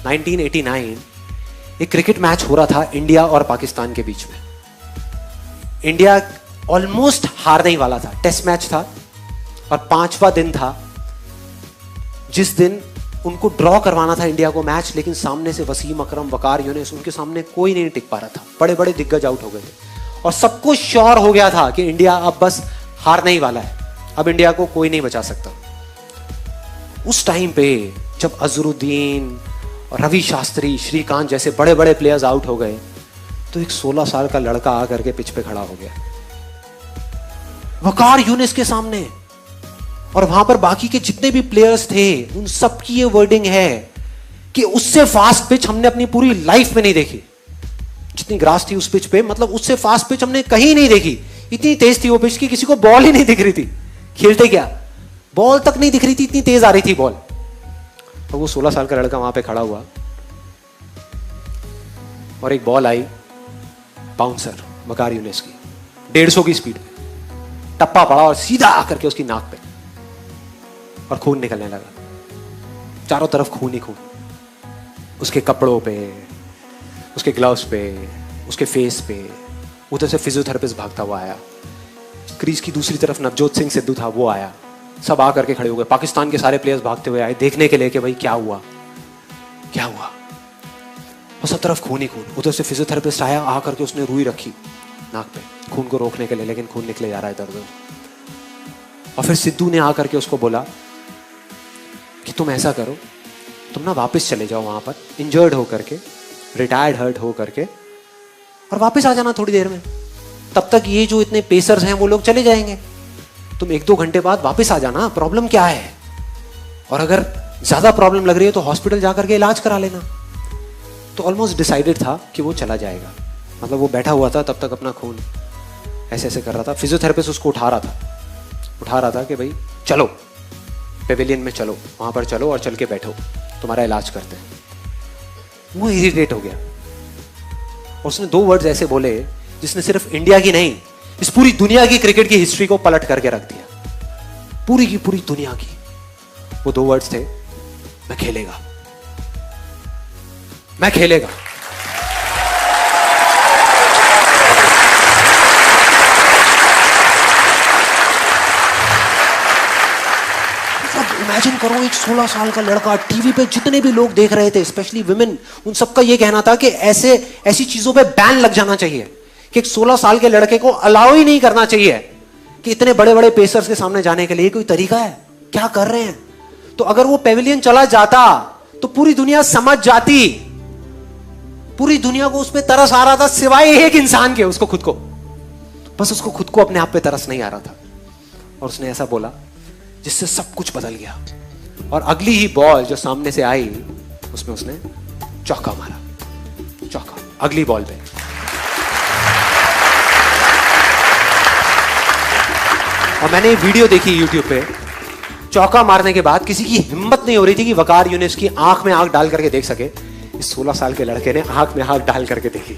1989 एक cricket match हो रहा था इंडिया और पाकिस्तान के बीच में। इंडिया ऑलमोस्ट हारने ही वाला था, टेस्ट मैच था और 5वां दिन था जिस दिन उनको ड्रॉ करवाना था इंडिया को मैच, लेकिन सामने से वसीम अकरम, वकार यूनिस, उनके सामने कोई नहीं टिक पा रहा था। बड़े बड़े दिग्गज आउट हो गए थे और सबको श्योर हो गया था कि इंडिया अब बस हारने ही वाला है, अब इंडिया को कोई नहीं बचा सकता। उस टाइम पे जब अजरुद्दीन, रवि शास्त्री, श्रीकांत जैसे बड़े बड़े प्लेयर्स आउट हो गए तो एक 16 साल का लड़का आकर के पिच पे खड़ा हो गया वकार यूनिस के सामने, और वहां पर बाकी के जितने भी प्लेयर्स थे उन सबकी ये वर्डिंग है कि उससे फास्ट पिच हमने अपनी पूरी लाइफ में नहीं देखी। जितनी ग्रास थी उस पिच पे, मतलब उससे फास्ट पिच हमने कहीं नहीं देखी। इतनी तेज थी वो पिच की किसी को बॉल ही नहीं दिख रही थी, खेलते क्या बॉल तक नहीं दिख रही थी, इतनी तेज आ रही थी बॉल। और वो 16 साल का लड़का वहां पे खड़ा हुआ और एक बॉल आई बाउंसर वकार यूनिस की 150 की स्पीड पे, टप्पा पड़ा और सीधा आकर के उसकी नाक पे, और खून निकलने लगा, चारों तरफ खून ही खून, उसके कपड़ों पे, उसके ग्लव्स पे, उसके फेस पे। उधर से फिजियोथेरेपिस्ट भागता हुआ आया, क्रीज की दूसरी तरफ नवजोत सिंह सिद्धू था, वो आया, सब आकर के खड़े हो गए। पाकिस्तान के सारे प्लेयर्स भागते हुए आए देखने के लिए कि भाई क्या हुआ क्या हुआ, और सब तरफ खून ही खून। उधर से फिजियोथेरेपिस्ट आया, आकर के उसने रुई रखी नाक पे खून को रोकने के लिए, लेकिन खून निकले जा रहा है इधर उधर। और फिर सिद्धू ने आकर के उसको बोला कि तुम ऐसा करो, तुम ना वापस चले जाओ वहां पर इंजर्ड हो करके, रिटायर्ड हर्ट हो करके, और वापस आ जाना थोड़ी देर में। तब तक ये जो इतने पेसर्स हैं वो लोग चले जाएंगे, तुम 1-2 घंटे बाद वापस आ जाना, प्रॉब्लम क्या है, और अगर ज्यादा प्रॉब्लम लग रही है तो हॉस्पिटल जाकर के इलाज करा लेना। तो ऑलमोस्ट डिसाइडेड था कि वो चला जाएगा, मतलब वो बैठा हुआ था तब तक अपना खून ऐसे ऐसे कर रहा था। फिजियोथेरेपिस्ट उसको उठा रहा था कि भाई चलो पेविलियन में चलो, वहां पर चलो और चल के बैठो, तुम्हारा इलाज करते हैं। वो इरिटेट हो गया और उसने 2 वर्ड्स ऐसे बोले जिसने सिर्फ इंडिया की नहीं, इस पूरी दुनिया की क्रिकेट की हिस्ट्री को पलट करके रख दिया, पूरी की पूरी दुनिया की। वो 2 वर्ड्स थे, मैं खेलेगा, मैं खेलेगा। इमेजिन करो, एक 16 साल का लड़का, टीवी पे जितने भी लोग देख रहे थे, स्पेशली विमेन, उन सबका ये कहना था कि ऐसी चीजों पे बैन लग जाना चाहिए, कि एक 16 साल के लड़के को अलाउ ही नहीं करना चाहिए कि इतने बड़े बड़े पेसर्स के सामने जाने के लिए। कोई तरीका है? क्या कर रहे हैं? तो अगर वो पेविलियन चला जाता तो पूरी दुनिया समझ जाती, पूरी दुनिया को उस पर तरस आ रहा था सिवाय एक इंसान के, उसको खुद को, बस उसको खुद को अपने आप पे तरस नहीं आ रहा था। और उसने ऐसा बोला जिससे सब कुछ बदल गया, और अगली ही बॉल जो सामने से आई उसमें उसने चौका मारा, चौका अगली बॉल पे। और मैंने वीडियो देखी YouTube पे, चौका मारने के बाद किसी की हिम्मत नहीं हो रही थी कि वकार यूनिस की आंख में आंख डाल करके देख सके। इस 16 साल के लड़के ने आंख में आंख डाल करके देखी।